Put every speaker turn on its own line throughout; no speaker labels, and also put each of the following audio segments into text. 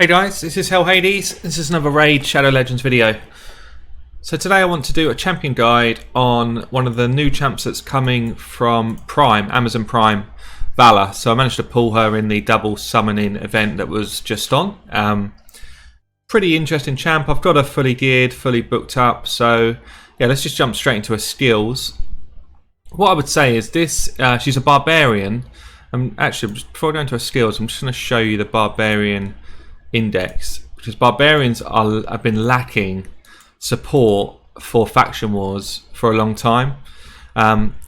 Hey guys, this is Hell Hades. This is another Raid Shadow Legends video. So today I want to do a champion guide on one of the new champs that's coming from Prime, Amazon Prime, Valla. So I managed to pull her in the double summoning event that was just on. Pretty interesting champ. I've got her fully geared, fully booked up. So yeah, let's just jump straight into her skills. What I would say is this, she's a barbarian. Actually, before I go into her skills, I'm just going to show you the barbarian index, because barbarians have been lacking support for faction wars for a long time.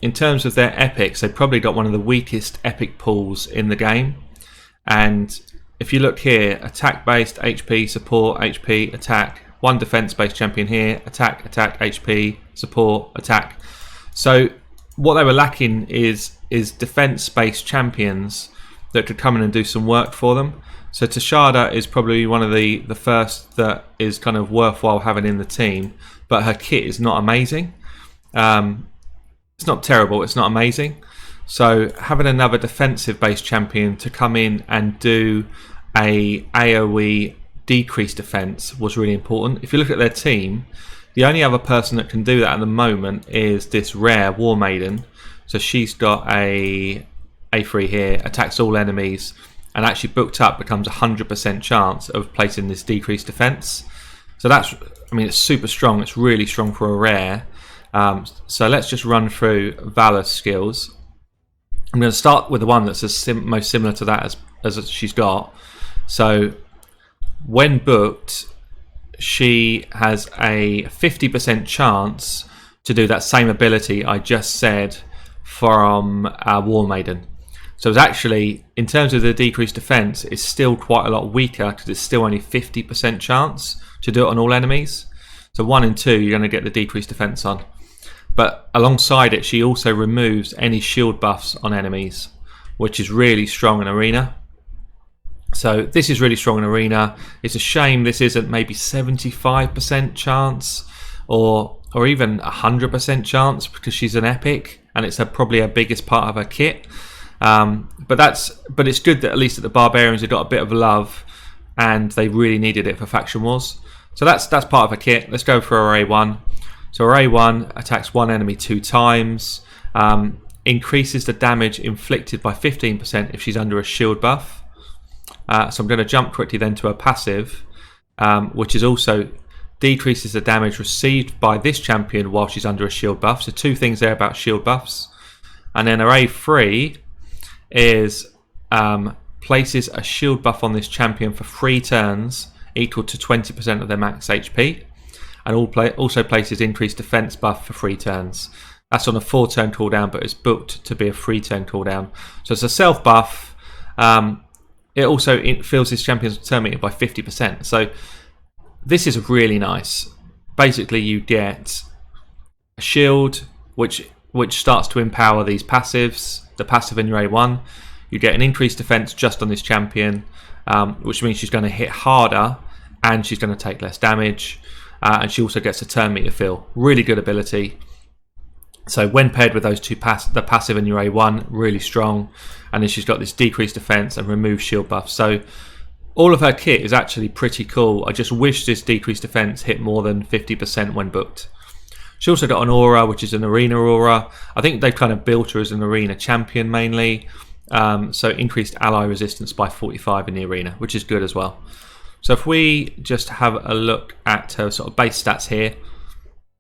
In terms of their epics, they've probably got one of the weakest epic pools in the game. And if you look here, attack based HP, support, HP, attack, one defense based champion here, attack, attack, HP, support, attack. So what they were lacking is defense based champions that could come in and do some work for them. So Tashada is probably one of the first that is kind of worthwhile having in the team, but her kit is not amazing. It's not terrible, it's not amazing. So having another defensive based champion to come in and do a AoE decreased defense was really important. If you look at their team, the only other person that can do that at the moment is this rare War Maiden. So she's got a A3 here, attacks all enemies, and actually booked up becomes 100% chance of placing this decreased defense. So that's, I mean, it's super strong. It's really strong for a rare. So let's just run through Valla's skills. I'm going to start with the one that's most similar to that as she's got. So when booked, she has a 50% chance to do that same ability I just said from War Maiden. So it's actually, in terms of the decreased defense, it's still quite a lot weaker because it's still only 50% chance to do it on all enemies. So 1 and 2, you're going to get the decreased defense on. But alongside it, she also removes any shield buffs on enemies, which is really strong in Arena. So this is really strong in Arena. It's a shame this isn't maybe 75% chance or even 100% chance, because she's an epic and it's probably her biggest part of her kit. But it's good that at least the barbarians have got a bit of love, and they really needed it for faction wars. So that's part of her kit. Let's go for her A1. So her A1 attacks one enemy 2 times, increases the damage inflicted by 15% if she's under a shield buff. So I'm going to jump quickly then to her passive, which is also decreases the damage received by this champion while she's under a shield buff. So 2 things there about shield buffs. And then her A3 is places a shield buff on this champion for 3 turns equal to 20% of their max HP, and also places increased defense buff for 3 turns. That's on a 4-turn cooldown, but it's booked to be a 3-turn cooldown. So it's a self buff. It also fills this champion's turn meter by 50%. So this is really nice. Basically, you get a shield which starts to empower these passives. The passive in your A1, you get an increased defense just on this champion, which means she's going to hit harder and she's going to take less damage, and she also gets a turn meter fill. Really good ability. So when paired with those two, the passive in your A1, really strong, and then she's got this decreased defense and remove shield buff. So all of her kit is actually pretty cool. I just wish this decreased defense hit more than 50% when booked. She also got an aura, which is an arena aura. I think they've kind of built her as an arena champion mainly. So increased ally resistance by 45 in the arena, which is good as well. So if we just have a look at her sort of base stats here.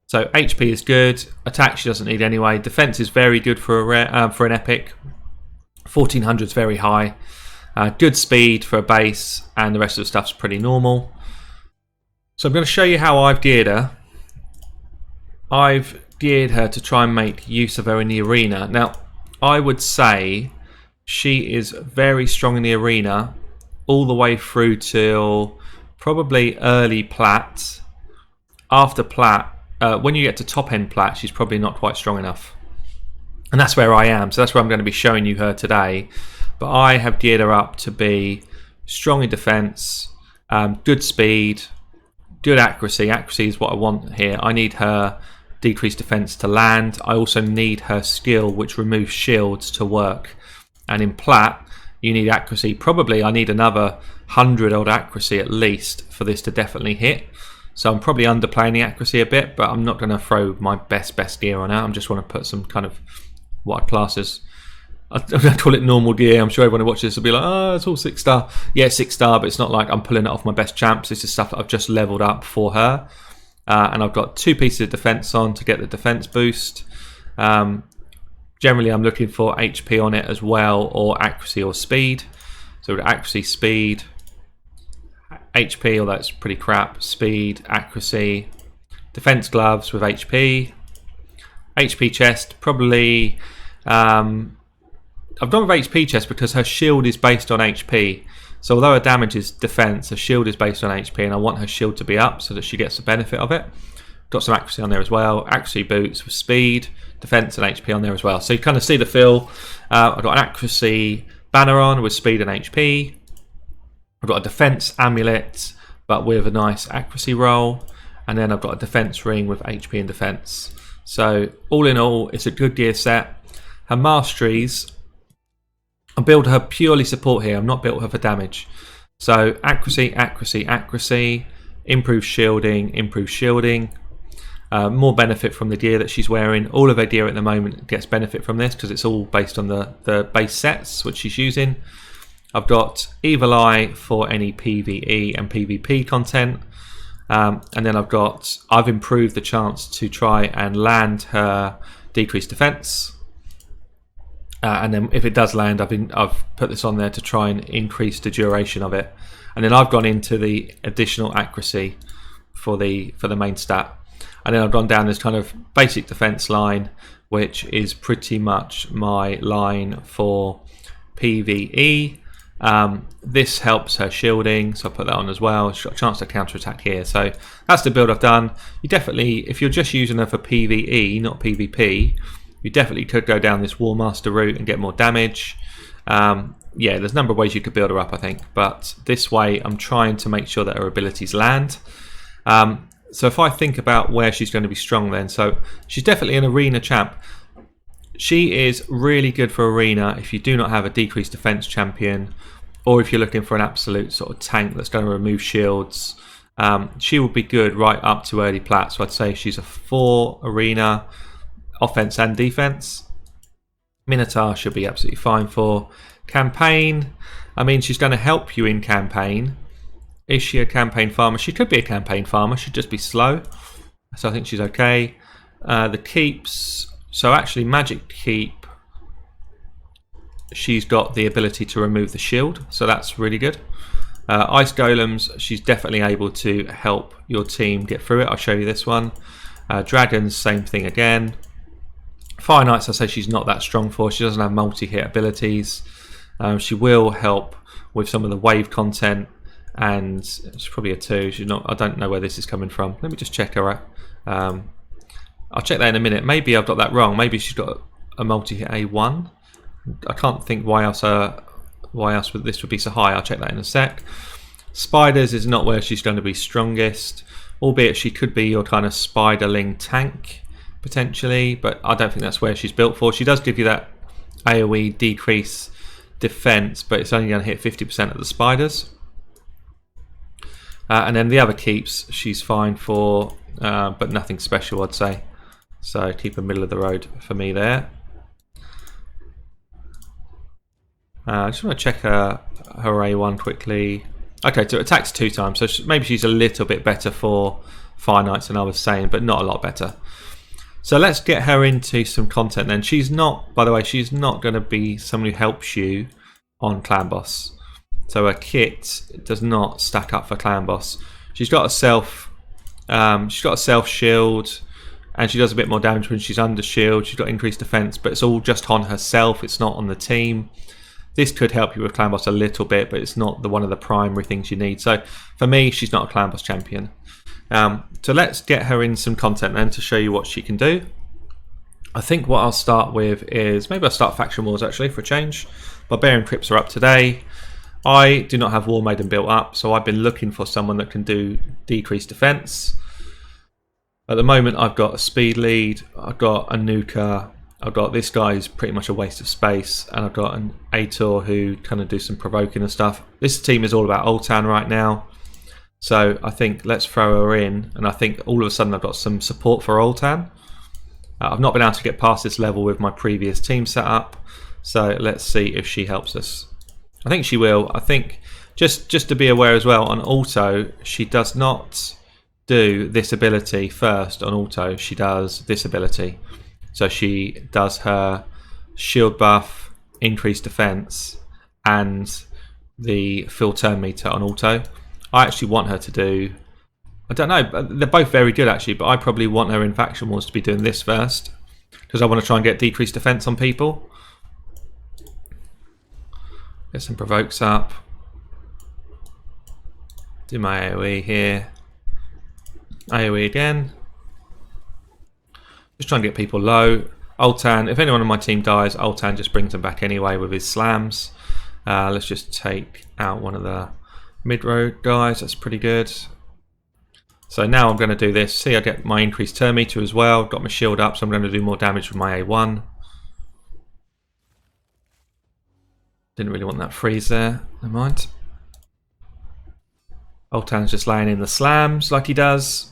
So HP is good. Attack she doesn't need anyway. Defense is very good for an epic. 1400 is very high. Good speed for a base, and the rest of the stuff's pretty normal. So I'm going to show you how I've geared her. I've geared her to try and make use of her in the arena. Now, I would say she is very strong in the arena all the way through till probably early plat. After plat, when you get to top end plat, she's probably not quite strong enough. And that's where I am. So that's where I'm going to be showing you her today. But I have geared her up to be strong in defense, good speed, good accuracy. Accuracy is what I want here. I need her decreased defense to land. I also need her skill, which removes shields, to work. And in plat, you need accuracy. Probably I need another 100 odd accuracy at least for this to definitely hit. So I'm probably underplaying the accuracy a bit, but I'm not going to throw my best gear on out. I just want to put some kind of what I class as, I call it normal gear. I'm sure everyone who watches this will be like, oh, it's all 6-star. Yeah, 6-star, but it's not like I'm pulling it off my best champs. This is stuff that I've just leveled up for her. And I've got 2 pieces of defense on to get the defense boost. Generally, I'm looking for HP on it as well, or accuracy or speed. So with accuracy, speed, HP, although that's pretty crap, speed, accuracy, defense gloves with HP chest, probably, I've gone with HP chest because her shield is based on HP. So although her damage is defense, her shield is based on HP, and I want her shield to be up so that she gets the benefit of it. Got some accuracy on there as well, accuracy boots with speed, defense and HP on there as well. So you kind of see the feel. I've got an accuracy banner on with speed and HP. I've got a defense amulet, but with a nice accuracy roll. And then I've got a defense ring with HP and defense. So all in all, it's a good gear set. Her masteries, I build her purely support here. I'm not built her for damage. So accuracy, accuracy, accuracy, improved shielding, more benefit from the gear that she's wearing. All of her gear at the moment gets benefit from this because it's all based on the base sets which she's using. I've got Evil Eye for any PvE and PvP content. And then I've improved the chance to try and land her decreased defense. And then if it does land, I've put this on there to try and increase the duration of it. And then I've gone into the additional accuracy for the main stat. And then I've gone down this kind of basic defense line, which is pretty much my line for PvE. This helps her shielding, so I put that on as well. She's got a chance to counterattack here. So that's the build I've done. You definitely, if you're just using her for PvE, not PvP, you definitely could go down this War Master route and get more damage. Yeah, there's a number of ways you could build her up, I think. But this way, I'm trying to make sure that her abilities land. So if I think about where she's going to be strong then, so she's definitely an arena champ. She is really good for arena if you do not have a decreased defense champion, or if you're looking for an absolute sort of tank that's going to remove shields. She will be good right up to early plat. So I'd say she's a 4 arena, offense and defense. Minotaur should be absolutely fine for campaign. I mean, she's going to help you in campaign. Is she a campaign farmer? She could be a campaign farmer. She'd just be slow. So I think she's okay. The keeps. So actually, magic keep. She's got the ability to remove the shield. So that's really good. Ice golems. She's definitely able to help your team get through it. I'll show you this one. Dragons, same thing again. Fire Knights, I say she's not that strong for. She doesn't have multi-hit abilities. She will help with some of the wave content, and she's probably a 2. She's not. I don't know where this is coming from. Let me just check her out. I'll check that in a minute. Maybe I've got that wrong. Maybe she's got a multi-hit A1. I can't think why else this would be so high. I'll check that in a sec. Spiders is not where she's going to be strongest, albeit she could be your kind of spiderling tank potentially, but I don't think that's where she's built for. She does give you that AoE decrease defense, but it's only going to hit 50% of the spiders. And then the other keeps she's fine for, but nothing special, I'd say. So keep her middle of the road for me there. I just want to check her A1 quickly. Okay, so it attacks 2 times, so maybe she's a little bit better for Fire Knights than I was saying, but not a lot better. So let's get her into some content then. She's not, by the way, she's not going to be someone who helps you on Clan Boss. So her kit does not stack up for Clan Boss. She's got a self shield, and she does a bit more damage when she's under shield. She's got increased defense, but it's all just on herself. It's not on the team. This could help you with Clan Boss a little bit, but it's not one of the primary things you need. So for me, she's not a Clan Boss champion. So let's get her in some content then to show you what she can do. I think what I'll start with is, maybe I'll start Faction Wars actually for a change. Barbarian Crypts are up today. I do not have War Maiden built up, so I've been looking for someone that can do decreased defense. At the moment I've got a speed lead, I've got a nuker, I've got this guy who's pretty much a waste of space, and I've got an Ator who kind of do some provoking and stuff. This team is all about Ultan right now, so I think let's throw her in, and I think all of a sudden I've got some support for Ultan. I've not been able to get past this level with my previous team setup, so let's see if she helps us. I think she will. I think just to be aware as well, on auto she does not do this ability first. On auto she does this ability. So she does her shield buff, increased defense, and the fill turn meter on auto. I actually want her to do, I don't know, they're both very good actually, but I probably want her in Faction Wars to be doing this first, because I want to try and get decreased defense on people. Get some provokes up. Do my AoE here. AoE again. Just trying to get people low. Ultan, if anyone on my team dies, Ultan just brings them back anyway with his slams. Let's just take out one of the mid-road guys. That's pretty good. So now I'm going to do this. See, I get my increased turn meter as well. Got my shield up, so I'm going to do more damage with my A1. Didn't really want that freeze there. Never mind. Ultan's just laying in the slams like he does.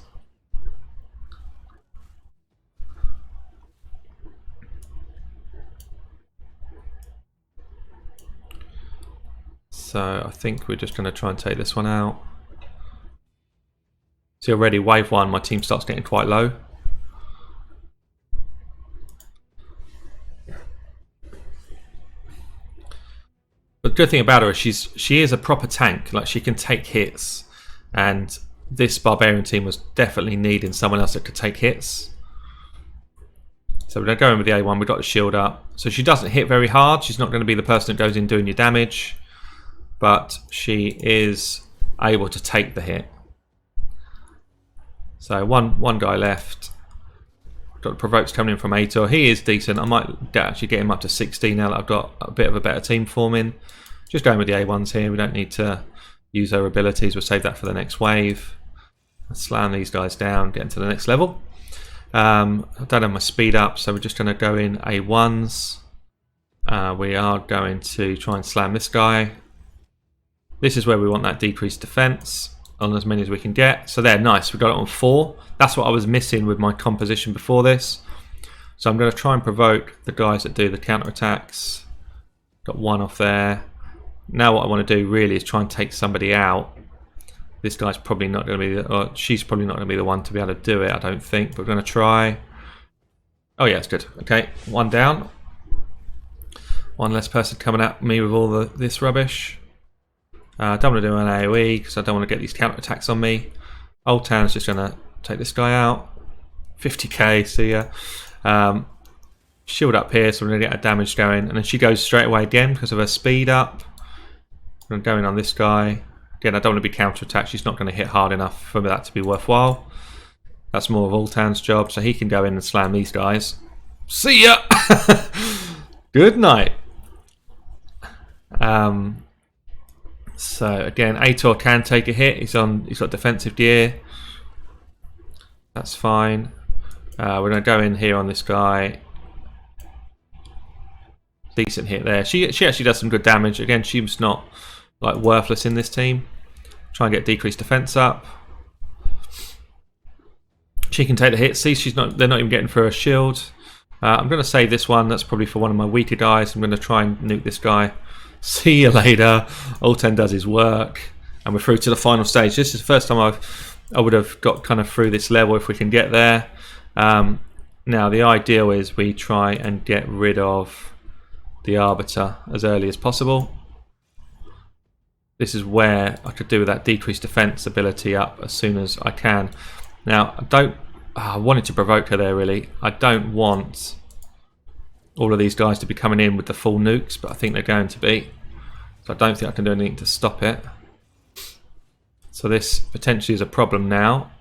So I think we're just going to try and take this one out. See, already wave 1, my team starts getting quite low. But the good thing about her is she is a proper tank. Like, she can take hits, and this barbarian team was definitely needing someone else that could take hits. So we're going to go in with the A1. We've got the shield up. So she doesn't hit very hard. She's not going to be the person that goes in doing your damage, but she is able to take the hit. So one guy left. Got the provokes coming in from Ator. He is decent. I might actually get him up to 60 now that I've got a bit of a better team forming. Just going with the A1s here. We don't need to use our abilities. We'll save that for the next wave. Let's slam these guys down, get into the next level. I don't have my speed up, so we're just going to go in A1s. We are going to try and slam this guy. This is where we want that decreased defense on as many as we can get. So there, nice. We got it on 4. That's what I was missing with my composition before this. So I'm going to try and provoke the guys that do the counterattacks. Got 1 off there. Now what I want to do really is try and take somebody out. This guy's probably not going to be, or she's probably not going to be the one to be able to do it, I don't think. But we're going to try. Oh yeah, it's good. Okay, 1 down. 1 less person coming at me with all this rubbish. I don't want to do an AoE because I don't want to get these counterattacks on me. Ultan's just going to take this guy out. 50k, see ya. Shield up here, so we're going to get a damage going. And then she goes straight away again because of her speed up. I'm going to go in on this guy. Again, I don't want to be counterattacked. She's not going to hit hard enough for that to be worthwhile. That's more of Ultan's job, so he can go in and slam these guys. See ya! Good night. So again, Ator can take a hit. He's got defensive gear. That's fine. We're going to go in here on this guy. Decent hit there. She actually does some good damage. Again, she's not like worthless in this team. Try and get decreased defense up. She can take the hit. See, they're not even getting through a shield. I'm going to save this one. That's probably for one of my weaker guys. I'm going to try and nuke this guy. See you later. Ultan does his work, and we're through to the final stage. This is the first time I would have got kind of through this level if we can get there. Now the ideal is we try and get rid of the Arbiter as early as possible. This is where I could do that decreased defense ability up as soon as I can. Now I wanted to provoke her there really. I don't want all of these guys to be coming in with the full nukes, but I think they're going to be. So I don't think I can do anything to stop it. So this potentially is a problem now.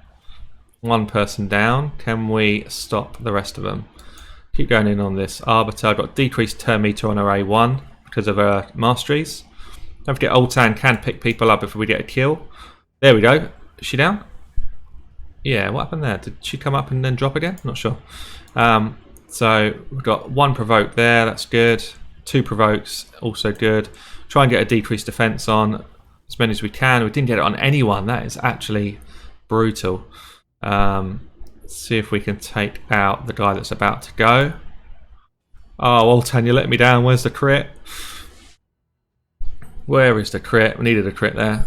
1 person down. Can we stop the rest of them? Keep going in on this Arbiter. I've got decreased turn meter on her A1 because of her Masteries. Don't forget Ultan can pick people up if we get a kill. There we go. Is she down? Yeah, what happened there? Did she come up and then drop again? Not sure. So we've got 1 provoke there, that's good. 2 provokes, also good. Try and get a decreased defense on as many as we can. We didn't get it on anyone. That is actually brutal. Let's see if we can take out the guy that's about to go. Oh, Altan, you let me down. Where's the crit? Where is the crit? We needed a crit there.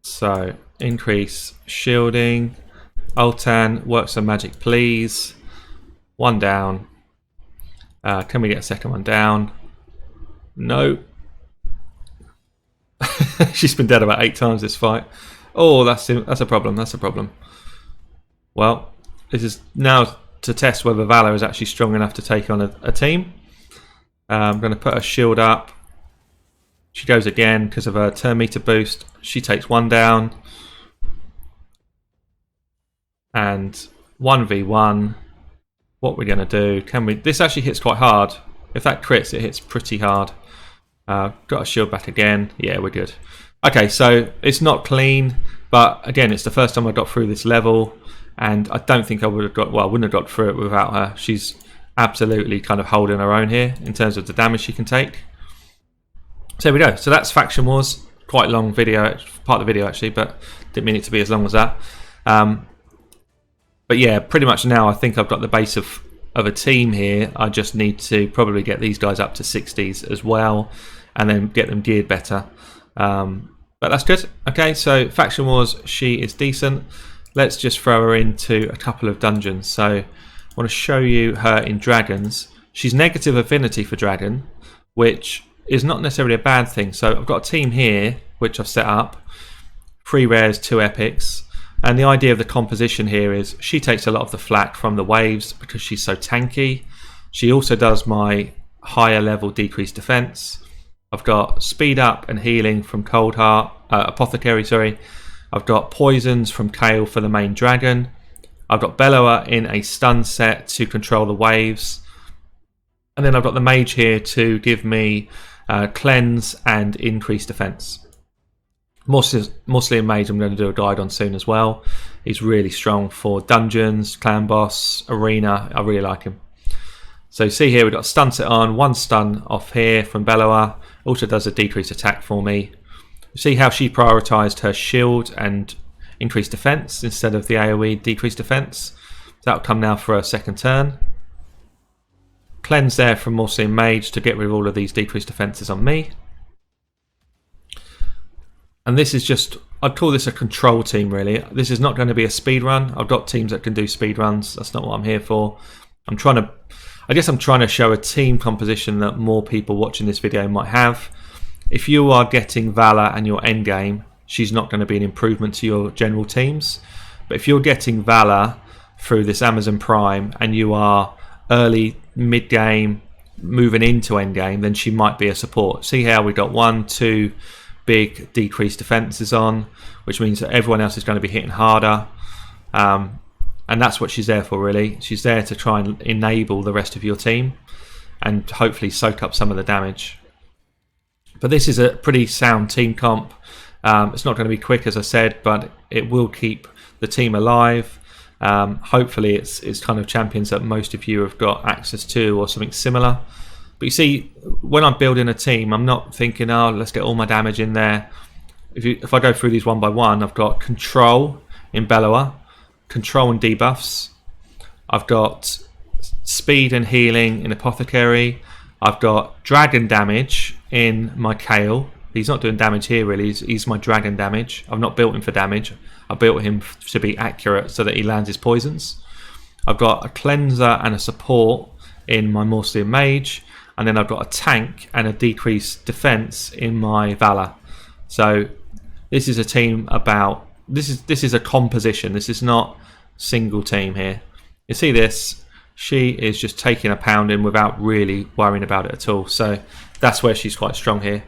So, increase shielding. Altan, work some magic, please. 1 down. Can we get a second one down? No. She's been dead about 8 times this fight. Oh, that's a problem. That's a problem. Well, this is now to test whether Valla is actually strong enough to take on a team. I'm going to put her shield up. She goes again because of her turn meter boost. She takes 1 down. And 1v1. What we're going to do? Can we? This actually hits quite hard. If that crits, it hits pretty hard. Got a shield back again. Yeah, we're good. Okay, so it's not clean, but again, it's the first time I got through this level, and I don't think I would have got. Well, I wouldn't have got through it without her. She's absolutely kind of holding her own here in terms of the damage she can take. So there we go. So that's Faction Wars. Quite a long video, part of the video actually, but didn't mean it to be as long as that. But yeah, pretty much now I think I've got the base of a team here. I just need to probably get these guys up to 60s as well, and then get them geared better. But that's good. Okay, so Faction Wars, she is decent. Let's just throw her into a couple of dungeons. So I want to show you her in dragons. She's negative affinity for dragon, which is not necessarily a bad thing. So I've got a team here, which I've set up. 3 rares, 2 epics. And the idea of the composition here is she takes a lot of the flak from the waves because she's so tanky. She also does my higher level decreased defense. I've got speed up and healing from Cold Heart, Apothecary, sorry. I've got poisons from Kale for the main dragon. I've got Bellower in a stun set to control the waves. And then I've got the mage here to give me cleanse and increased defense. Mostly a mage I'm going to do a guide on soon as well. He's really strong for dungeons, clan boss, arena. I really like him. So you see here we've got stun set on, 1 stun off here from Bellower. Also does a decreased attack for me. You see how she prioritised her shield and increased defence instead of the AoE decreased defence. That'll come now for a second turn. Cleanse there from Morsian Mage to get rid of all of these decreased defences on me. And this is just, I'd call this a control team really. This is not going to be a speed run. I've got teams that can do speed runs. That's not what I'm here for. I guess I'm trying to show a team composition that more people watching this video might have. If you are getting Valla and your end game, she's not going to be an improvement to your general teams. But if you're getting Valla through this Amazon Prime and you are early, mid game, moving into end game, then she might be a support. See how we got 1, 2 big decreased defenses on, which means that everyone else is going to be hitting harder, and that's what she's there for really. She's there to try and enable the rest of your team and hopefully soak up some of the damage. But this is a pretty sound team comp. It's not going to be quick, as I said, but it will keep the team alive. Hopefully it's kind of champions that most of you have got access to or something similar. But you see, when I'm building a team, I'm not thinking, oh, let's get all my damage in there. If I go through these one by one, I've got control in Bellower, control and debuffs. I've got speed and healing in Apothecary. I've got dragon damage in my Kale. He's not doing damage here really, he's my dragon damage. I've not built him for damage. I built him to be accurate so that he lands his poisons. I've got a cleanser and a support in my Morsian Mage. And then I've got a tank and a decreased defense in my Valla. So this is a team about, this is a composition. This is not single team here. You see this, she is just taking a pounding without really worrying about it at all. So that's where she's quite strong here.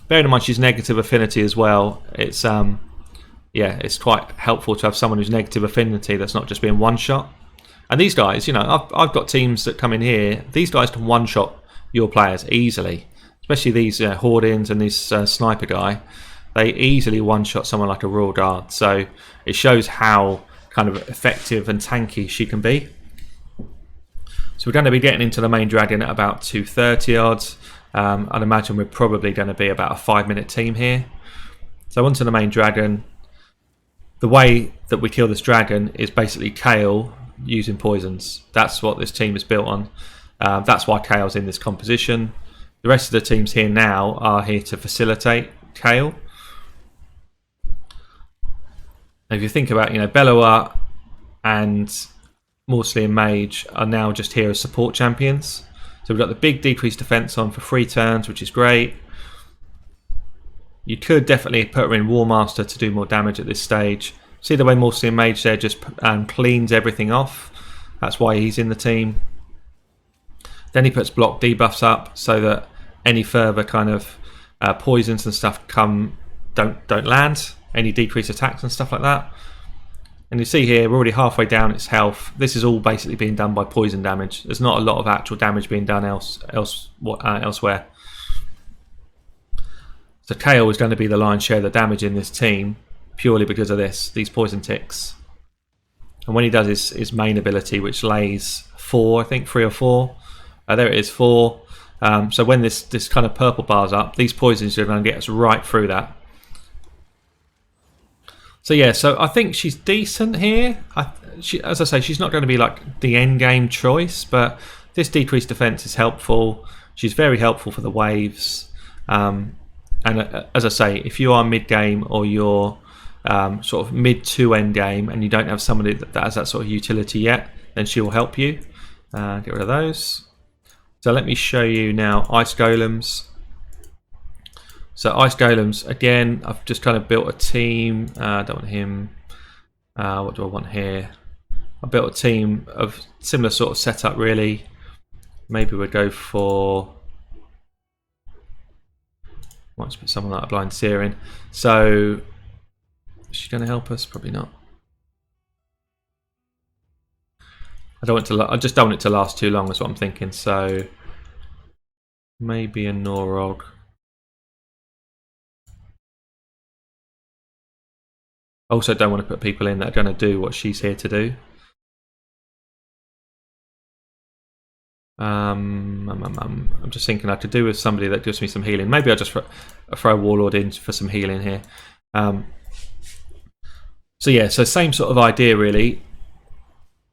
Bearing in mind she's negative affinity as well. It's yeah, it's quite helpful to have someone who's negative affinity that's not just being one shot. And these guys, you know, I've got teams that come in here. These guys can one-shot your players easily, especially these Hoardings and this sniper guy. They easily one-shot someone like a Royal Guard. So it shows how kind of effective and tanky she can be. So we're going to be getting into the main dragon at about 2:30 odds. I'd imagine we're probably going to be about a 5-minute team here. So onto the main dragon. The way that we kill this dragon is basically Kale using poisons. That's what this team is built on. That's why Kale's in this composition. The rest of the teams here now are here to facilitate Kale. And if you think about, Bellowa and Morsley and Mage are now just here as support champions. So we've got the big decreased defense on for 3 turns, which is great. You could definitely put her in War Master to do more damage at this stage. See the way Morsley and Mage there just cleans everything off. That's why he's in the team. Then he puts block debuffs up so that any further kind of poisons and stuff don't land. Any decreased attacks and stuff like that. And you see here, we're already halfway down its health. This is all basically being done by poison damage. There's not a lot of actual damage being done elsewhere. So Kale is going to be the lion's share of the damage in this team, purely because of these poison ticks. And when he does his main ability, which lays 4, I think 3 or 4. There it is, 4. So when this kind of purple bar's up, these poisons are going to get us right through that. So yeah, so I think she's decent here. As I say, she's not going to be like the end game choice, but this decreased defense is helpful. She's very helpful for the waves. And as I say, if you are mid game or you're sort of mid to end game and you don't have somebody that has that sort of utility yet, then she will help you. Get rid of those. So let me show you now Ice Golems. So Ice Golems, again, I've just kind of built a team. I don't want him. What do I want here? I built a team of similar sort of setup, really. Maybe we'll go for... Might just put someone like a Blind Seer in. So, is she going to help us? Probably not. I just don't want it to last too long, is what I'm thinking. So, maybe a Norog. Also don't want to put people in that are going to do what she's here to do. I'm just thinking I could do with somebody that gives me some healing. Maybe I'll just throw a Warlord in for some healing here. So yeah, so same sort of idea really.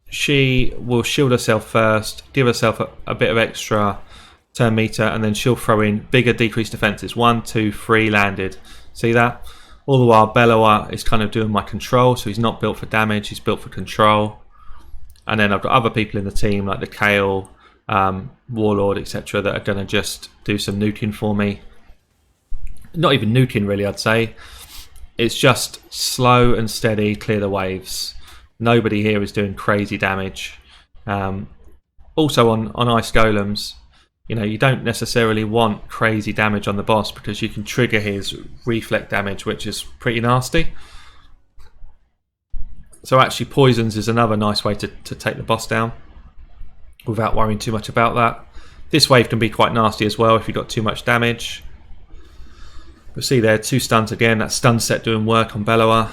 She will shield herself first, give herself a bit of extra turn meter, and then she'll throw in bigger decreased defenses. 1, 2, 3 landed. See that? All the while Bellowa is kind of doing my control, so he's not built for damage, he's built for control. And then I've got other people in the team like the Kale, Warlord, etc. that are going to just do some nuking for me. Not even nuking really, I'd say. It's just slow and steady, clear the waves. Nobody here is doing crazy damage. Also on Ice Golems, you don't necessarily want crazy damage on the boss because you can trigger his reflect damage, which is pretty nasty. So actually poisons is another nice way to take the boss down without worrying too much about that. This wave can be quite nasty as well if you've got too much damage. You'll see there 2 stuns again. That stun set doing work on Bellowa.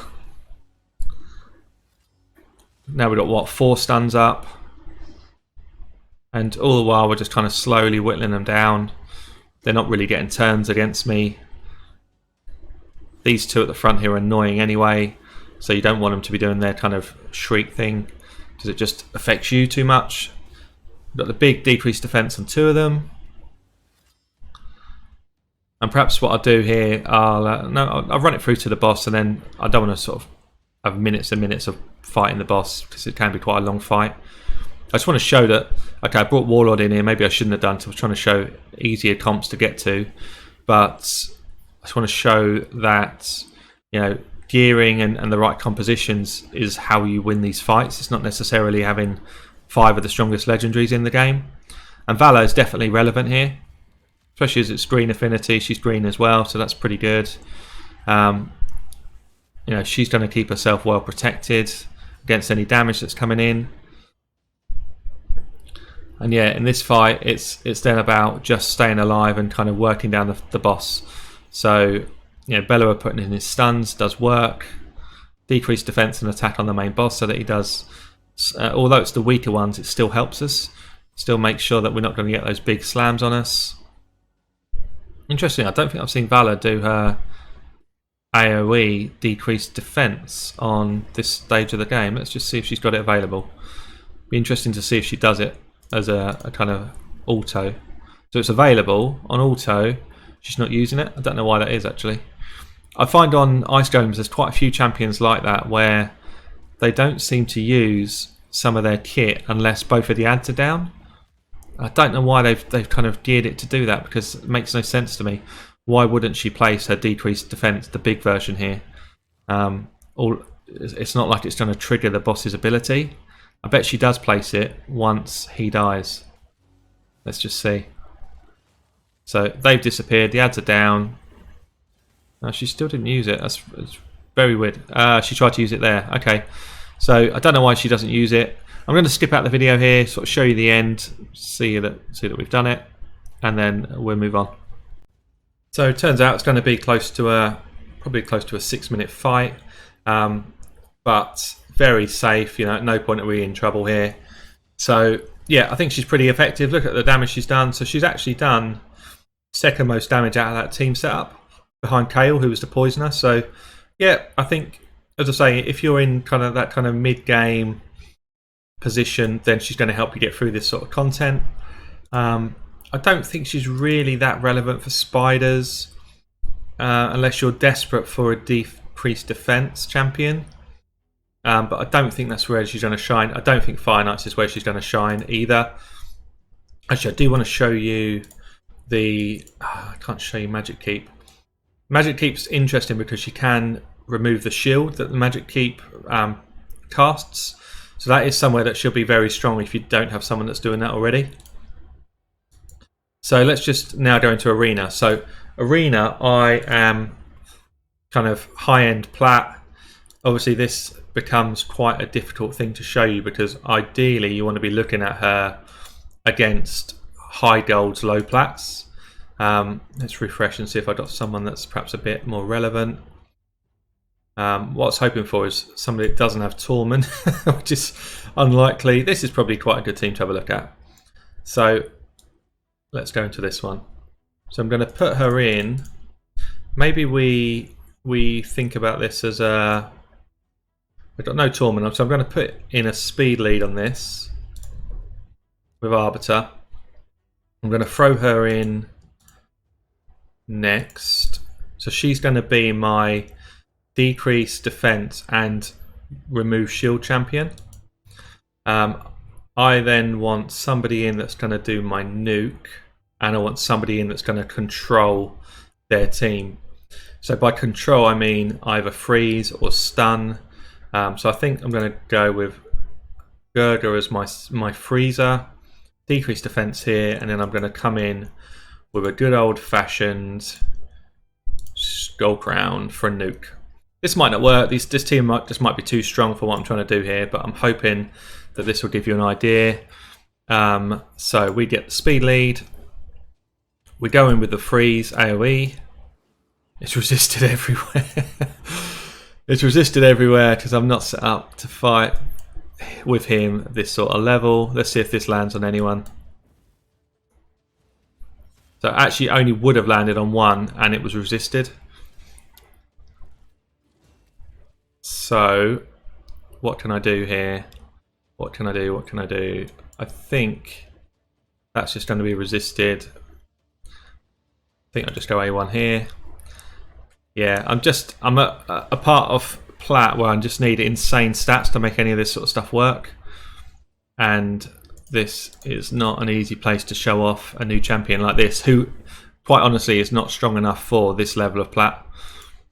Now we've got what, 4 stuns up. And all the while we're just kind of slowly whittling them down. They're not really getting turns against me. These 2 at the front here are annoying anyway, so you don't want them to be doing their kind of shriek thing because it just affects you too much. We've got the big decreased defense on 2 of them. And perhaps what I'll do here, I'll run it through to the boss, and then I don't want to sort of have minutes and minutes of fighting the boss because it can be quite a long fight. I just want to show that, okay, I brought Warlord in here, maybe I shouldn't have done, so I was trying to show easier comps to get to, but I just want to show that, gearing and the right compositions is how you win these fights. It's not necessarily having 5 of the strongest legendaries in the game. And Valla is definitely relevant here, especially as it's green affinity. She's green as well, so that's pretty good. She's going to keep herself well protected against any damage that's coming in. And yeah, in this fight, it's then about just staying alive and kind of working down the boss. So, Bellowa putting in his stuns does work. decreased defense and attack on the main boss, so that he does, although it's the weaker ones, it still helps us. Still makes sure that we're not going to get those big slams on us. Interesting, I don't think I've seen Valla do her AoE decreased defense on this stage of the game. Let's just see if she's got it available. Be interesting to see if she does it as a kind of auto. So it's available on auto, she's not using it. I don't know why that is actually. I find on Ice Golems there's quite a few champions like that where they don't seem to use some of their kit unless both of the ads are down. I don't know why they've kind of geared it to do that, because it makes no sense to me. Why wouldn't she place her decreased defense, the big version here? It's not like it's going to trigger the boss's ability. I bet she does place it once he dies. Let's just see. So they've disappeared. The ads are down. No, she still didn't use it. It's very weird. She tried to use it there. Okay. So I don't know why she doesn't use it. I'm going to skip out the video here, sort of show you the end, see that we've done it, and then we'll move on. So it turns out it's going to be probably close to a 6-minute fight, but very safe. You know, at no point are we in trouble here. So yeah, I think she's pretty effective. Look at the damage she's done. So she's actually done second most damage out of that team setup behind Kale, who was the poisoner. So yeah, I think, as I say, if you're in that kind of mid-game position, then she's going to help you get through this sort of content. I don't think she's really that relevant for spiders, unless you're desperate for a decreased defense champion. But I don't think that's where she's going to shine. I don't think Fire Knights is where she's going to shine either. Actually, I do want to show you the... I can't show you Magic Keep. Magic Keep's interesting because she can remove the shield that the Magic Keep casts. So that is somewhere that she'll be very strong if you don't have someone that's doing that already. So let's just now go into Arena. So Arena, I am kind of high-end plat. Obviously this becomes quite a difficult thing to show you because ideally you want to be looking at her against high golds, low plats. Let's refresh and see if I got someone that's perhaps a bit more relevant. What I was hoping for is somebody that doesn't have Tormund, which is unlikely. This is probably quite a good team to have a look at. So let's go into this one. So I'm going to put her in. Maybe we think about this as a... I've got no Tormund, so I'm going to put in a speed lead on this with Arbiter. I'm going to throw her in next. So she's going to be my decrease defense and remove shield champion. I then want somebody in that's going to do my nuke, and I want somebody in that's going to control their team. So by control I mean either freeze or stun. So I think I'm going to go with Gerger as my freezer, decrease defense here, and then I'm going to come in with a good old-fashioned Skull Crown for a nuke. This might not work. This team might be too strong for what I'm trying to do here, but I'm hoping that this will give you an idea. So we get the speed lead. We go in with the freeze AoE. It's resisted everywhere. It's resisted everywhere because I'm not set up to fight with him at this sort of level. Let's see if this lands on anyone. So actually only would have landed on one and it was resisted. So what can I do here? What can I do? What can I do? I think that's just going to be resisted. I think I'll just go A1 here. Yeah, I'm a part of plat where I just need insane stats to make any of this sort of stuff work. And this is not an easy place to show off a new champion like this, who quite honestly is not strong enough for this level of plat.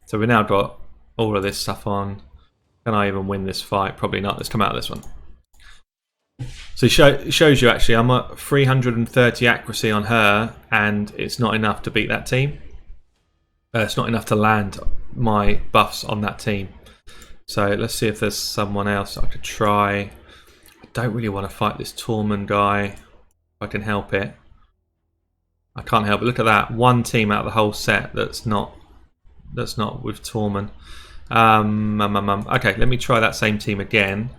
So we've now got all of this stuff on. Can I even win this fight? Probably not. Let's come out of this one. So it shows you actually I'm at 330 accuracy on her, and it's not enough to beat that team. It's not enough to land my buffs on that team. So let's see if there's someone else I could try. I don't really want to fight this Tormund guy if I can help it. I can't help it. Look at that. One team out of the whole set that's not with Tormund. Okay, let me try that same team again.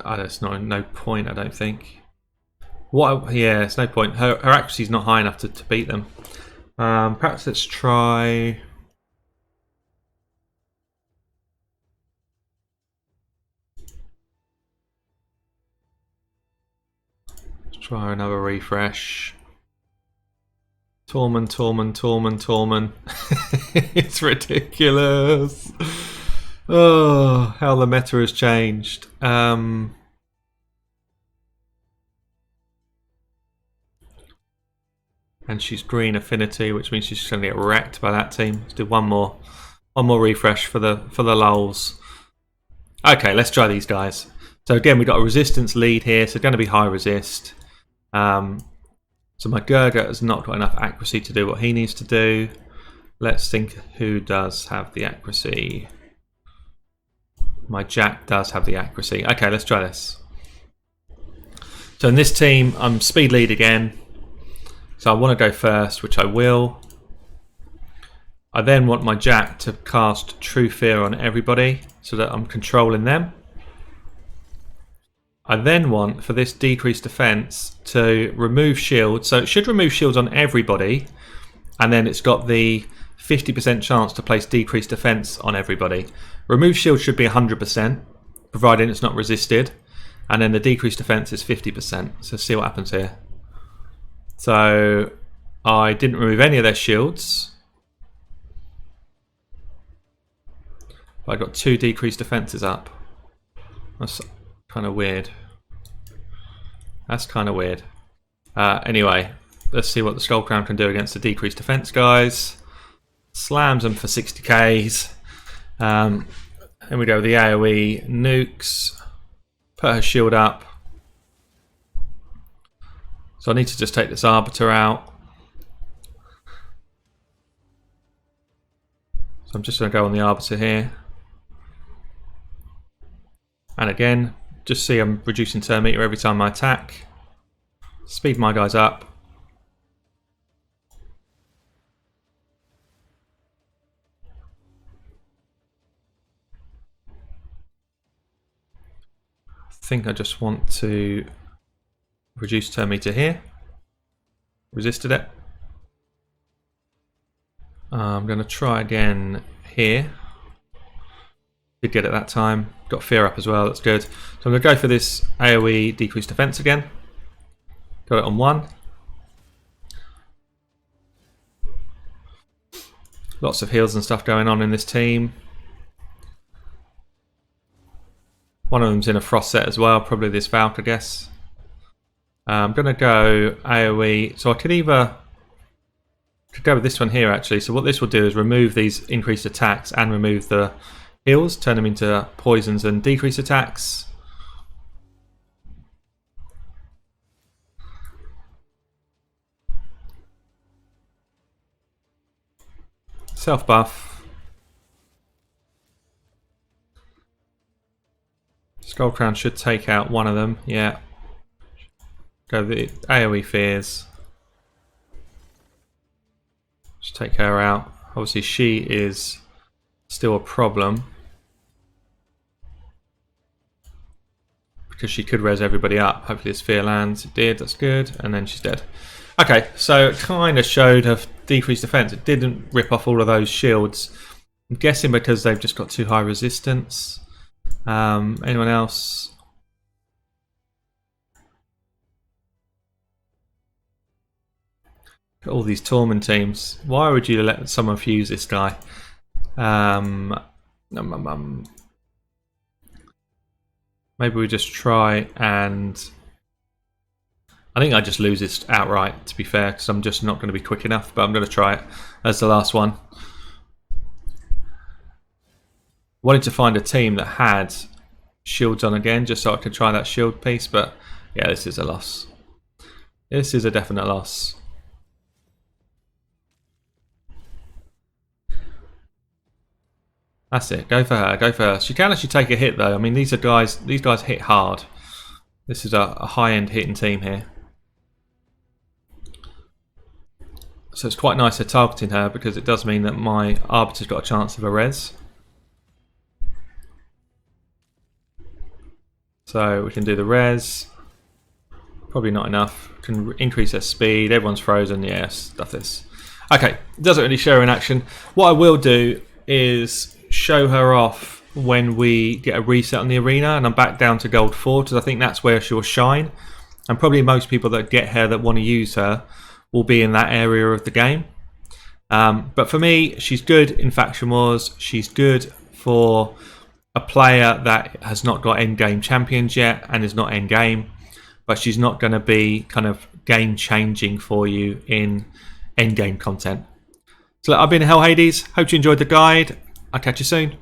There's no point, I don't think. Yeah, it's no point. Her accuracy's not high enough to beat them. Perhaps let's try. Let's try another refresh. Tormund. It's ridiculous. Oh, how the meta has changed. And she's green affinity, which means she's going to get wrecked by that team. Let's do one more refresh for the lulz. Okay, let's try these guys. So again, we've got a resistance lead here, so going to be high resist. So my Gurga has not got enough accuracy to do what he needs to do. Let's think who does have the accuracy. My Jack does have the accuracy. Okay, let's try this. So in this team, I'm speed lead again. So I want to go first, which I will. I then want my Jack to cast True Fear on everybody so that I'm controlling them. I then want, for this decreased defense, to remove shields. So it should remove shields on everybody, and then it's got the 50% chance to place decreased defense on everybody. Remove shield should be 100%, providing it's not resisted, and then the decreased defense is 50%. So see what happens here. So I didn't remove any of their shields, but I got 2 decreased defenses up. That's kind of weird. Anyway, let's see what the Skull Crown can do against the decreased defense guys. Slams them for 60Ks. And we go with the AoE nukes. Put her shield up. So I need to just take this Arbiter out. So I'm just going to go on the Arbiter here. And again, just see I'm reducing turn meter every time I attack. Speed my guys up. I think I just want to reduce turn meter here. Resisted it. I'm going to try again here. Did get it that time. Got fear up as well, that's good. So I'm going to go for this AoE decreased defense again. Got it on 1. Lots of heals and stuff going on in this team. One of them's in a frost set as well, probably this Valk, I guess. I'm going to go AoE. So I could either go with this one here actually. So what this will do is remove these increased attacks and remove the heals, turn them into poisons and decrease attacks. Self buff. Skull Crown should take out one of them, yeah. Go with the AoE fears. Just take her out. Obviously she is still a problem, because she could res everybody up. Hopefully this fear lands. It did, that's good. And then she's dead. Okay, so it kind of showed her decreased defense. It didn't rip off all of those shields. I'm guessing because they've just got too high resistance. Anyone else? All these Tormund teams. Why would you let someone fuse this guy? Maybe we just try and... I think I just lose this outright, to be fair, because I'm just not going to be quick enough, but I'm going to try it as the last one. Wanted to find a team that had shields on again, just so I could try that shield piece, but yeah, this is a loss. This is a definite loss. That's it. Go for her. Go for her. She can actually take a hit though. I mean, these guys hit hard. This is a high-end hitting team here. So it's quite nice they're targeting her, because it does mean that my Arbiter's got a chance of a res. So we can do the res. Probably not enough. Can increase their speed. Everyone's frozen. Yeah, stuff this. Okay, doesn't really show her in action. What I will do is show her off when we get a reset on the arena and I'm back down to gold 4, because I think that's where she'll shine. And probably most people that get her that want to use her will be in that area of the game. But for me, she's good in Faction Wars. She's good for a player that has not got endgame champions yet and is not endgame. But she's not going to be kind of game changing for you in endgame content. So I've been Hell Hades. Hope you enjoyed the guide. I'll catch you soon.